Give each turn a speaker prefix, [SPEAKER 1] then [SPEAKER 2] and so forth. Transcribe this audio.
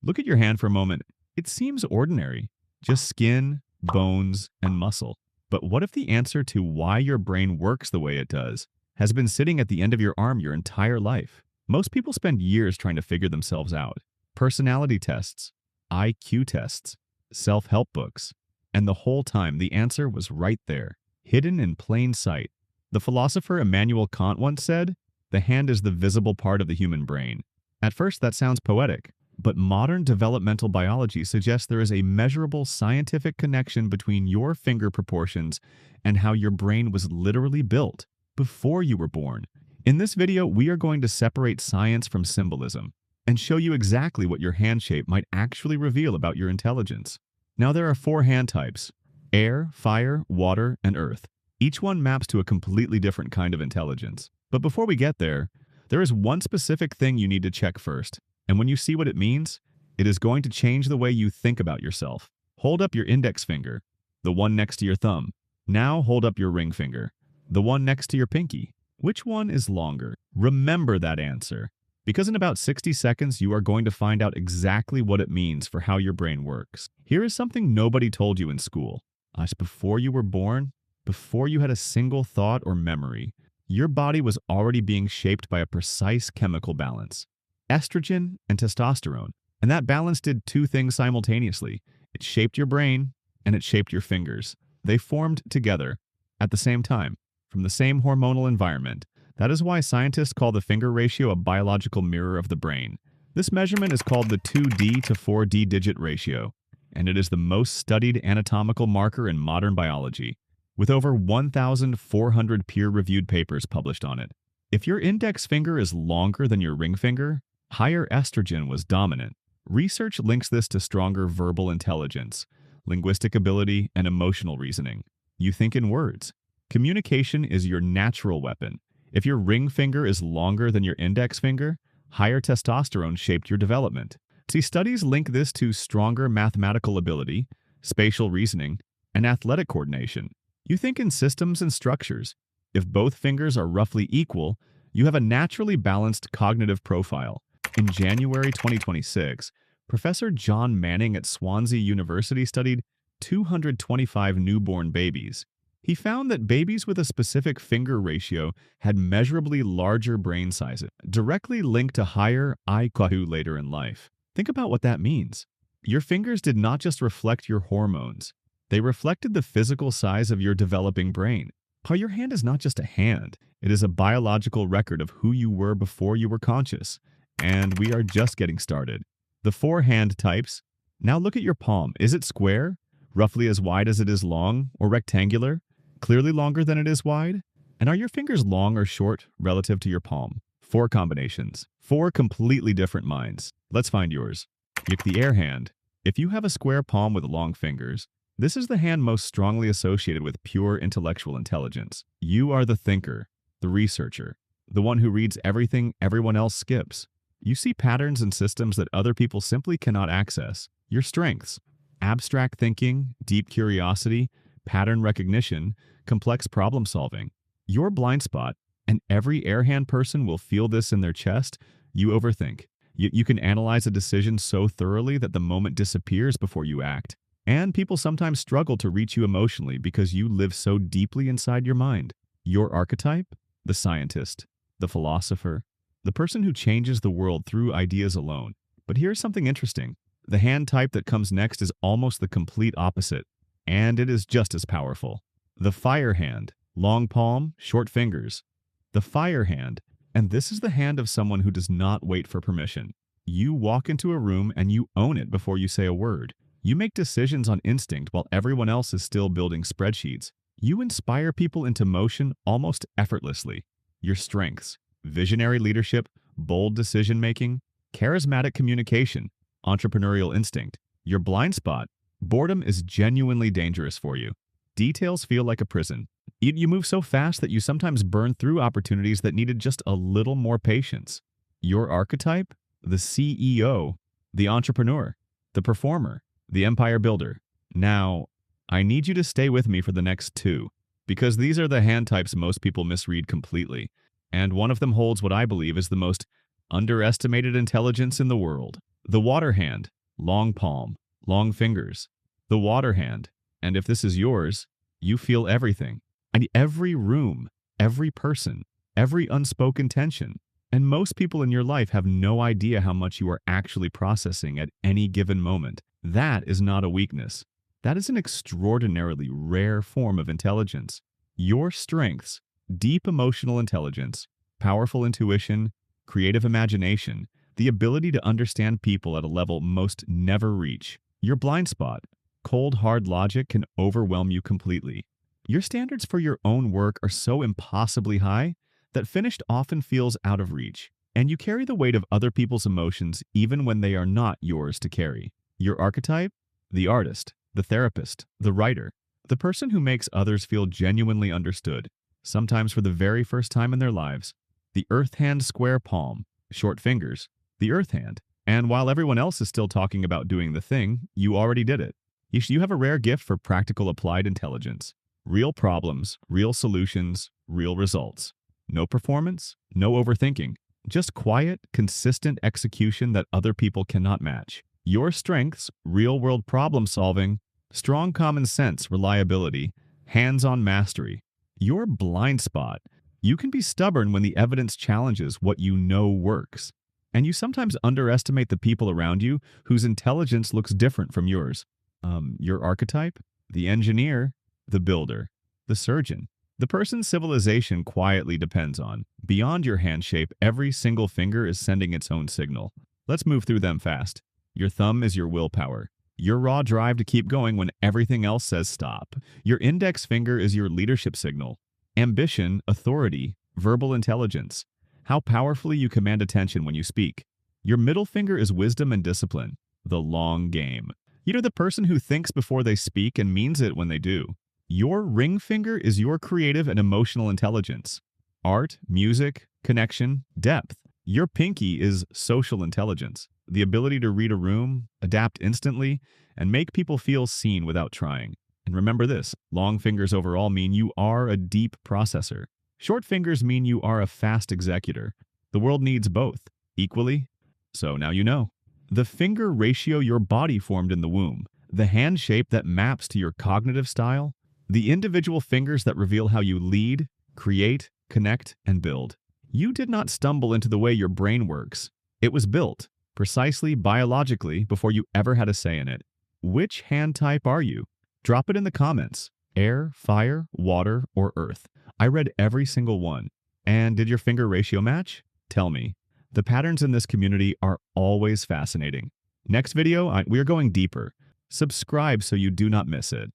[SPEAKER 1] Look at your hand for a moment. It seems ordinary, just skin, bones, and muscle. But what if the answer to why your brain works the way it does has been sitting at the end of your arm your entire life? Most people spend years trying to figure themselves out. Personality tests, IQ tests, self-help books. And the whole time, the answer was right there, hidden in plain sight. The philosopher Immanuel Kant once said, "The hand is the visible part of the human brain." At first, that sounds poetic, but modern developmental biology suggests there is a measurable scientific connection between your finger proportions and how your brain was literally built before you were born. In this video, we are going to separate science from symbolism and show you exactly what your hand shape might actually reveal about your intelligence. Now, there are 4 hand types: air, fire, water, and earth. Each one maps to a completely different kind of intelligence. But before we get there is one specific thing you need to check first. And when you see what it means, it is going to change the way you think about yourself. Hold up your index finger, the one next to your thumb. Now hold up your ring finger, the one next to your pinky. Which one is longer? Remember that answer, because in about 60 seconds, you are going to find out exactly what it means for how your brain works. Here is something nobody told you in school. Before you were born, before you had a single thought or memory, your body was already being shaped by a precise chemical balance: estrogen and testosterone. And that balance did 2 things simultaneously. It shaped your brain and it shaped your fingers. They formed together at the same time, from the same hormonal environment. That is why scientists call the finger ratio a biological mirror of the brain. This measurement is called the 2D to 4D digit ratio, and it is the most studied anatomical marker in modern biology, with over 1,400 peer-reviewed papers published on it. If your index finger is longer than your ring finger, higher estrogen was dominant. Research links this to stronger verbal intelligence, linguistic ability, and emotional reasoning. You think in words. Communication is your natural weapon. If your ring finger is longer than your index finger, higher testosterone shaped your development. See, studies link this to stronger mathematical ability, spatial reasoning, and athletic coordination. You think in systems and structures. If both fingers are roughly equal, you have a naturally balanced cognitive profile. In January 2026, Professor John Manning at Swansea University studied 225 newborn babies. He found that babies with a specific finger ratio had measurably larger brain sizes, directly linked to higher IQ later in life. Think about what that means. Your fingers did not just reflect your hormones. They reflected the physical size of your developing brain. Your hand is not just a hand. It is a biological record of who you were before you were conscious. And we are just getting started. The 4 hand types. Now look at your palm. Is it square, roughly as wide as it is long, or rectangular, clearly longer than it is wide? And are your fingers long or short relative to your palm? 4 combinations. 4 completely different minds. Let's find yours. Pick the air hand. If you have a square palm with long fingers, this is the hand most strongly associated with pure intellectual intelligence. You are the thinker, the researcher, the one who reads everything everyone else skips. You see patterns and systems that other people simply cannot access. Your strengths: abstract thinking, deep curiosity, pattern recognition, complex problem solving. Your blind spot, and every airhand person will feel this in their chest: you overthink. You can analyze a decision so thoroughly that the moment disappears before you act. And people sometimes struggle to reach you emotionally because you live so deeply inside your mind. Your archetype: the scientist, the philosopher, the person who changes the world through ideas alone. But here's something interesting. The hand type that comes next is almost the complete opposite, and it is just as powerful. The fire hand: long palm, short fingers. The fire hand, and this is the hand of someone who does not wait for permission. You walk into a room and you own it before you say a word. You make decisions on instinct while everyone else is still building spreadsheets. You inspire people into motion almost effortlessly. Your strengths: visionary leadership, bold decision-making, charismatic communication, entrepreneurial instinct. Your blind spot: boredom is genuinely dangerous for you. Details feel like a prison. You move so fast that you sometimes burn through opportunities that needed just a little more patience. Your archetype: the CEO, the entrepreneur, the performer, the empire builder. Now, I need you to stay with me for the next 2, because these are the hand types most people misread completely, and one of them holds what I believe is the most underestimated intelligence in the world. The water hand. long palm, long fingers, the water hand. And if this is yours, you feel everything. And every room, every person, every unspoken tension. And most people in your life have no idea how much you are actually processing at any given moment. That is not a weakness. That is an extraordinarily rare form of intelligence. Your strengths, deep emotional intelligence, powerful intuition, creative imagination, the ability to understand people at a level most never reach. Your blind spot, cold hard logic can overwhelm you completely. Your standards for your own work are so impossibly high that finished often feels out of reach, and you carry the weight of other people's emotions even when they are not yours to carry. Your archetype? The artist, the therapist, the writer, the person who makes others feel genuinely understood, sometimes for the very first time in their lives. The earth hand square palm, short fingers, the earth hand. And while everyone else is still talking about doing the thing, you already did it. You have a rare gift for practical applied intelligence. Real problems, real solutions, real results. No performance, no overthinking. Just quiet, consistent execution that other people cannot match. Your strengths, real-world problem solving, strong common sense, reliability, hands-on mastery. Your blind spot. You can be stubborn when the evidence challenges what you know works. And you sometimes underestimate the people around you whose intelligence looks different from yours. Your archetype? The engineer, the builder, the surgeon. The person civilization quietly depends on. Beyond your hand shape, every single finger is sending its own signal. Let's move through them fast. Your thumb is your willpower. Your raw drive to keep going when everything else says stop. Your index finger is your leadership signal. Ambition, authority, verbal intelligence. How powerfully you command attention when you speak. Your middle finger is wisdom and discipline. The long game. You're the person who thinks before they speak and means it when they do. Your ring finger is your creative and emotional intelligence. Art, music, connection, depth. Your pinky is social intelligence. The ability to read a room, adapt instantly, and make people feel seen without trying. And remember this, long fingers overall mean you are a deep processor. Short fingers mean you are a fast executor. The world needs both, equally. So now you know. The finger ratio your body formed in the womb, the hand shape that maps to your cognitive style, the individual fingers that reveal how you lead, create, connect, and build. You did not stumble into the way your brain works. It was built, precisely biologically, before you ever had a say in it. Which hand type are you? Drop it in the comments. Air, fire, water, or earth. I read every single one. And did your finger ratio match? Tell me. The patterns in this community are always fascinating. Next video, we are going deeper. Subscribe so you do not miss it.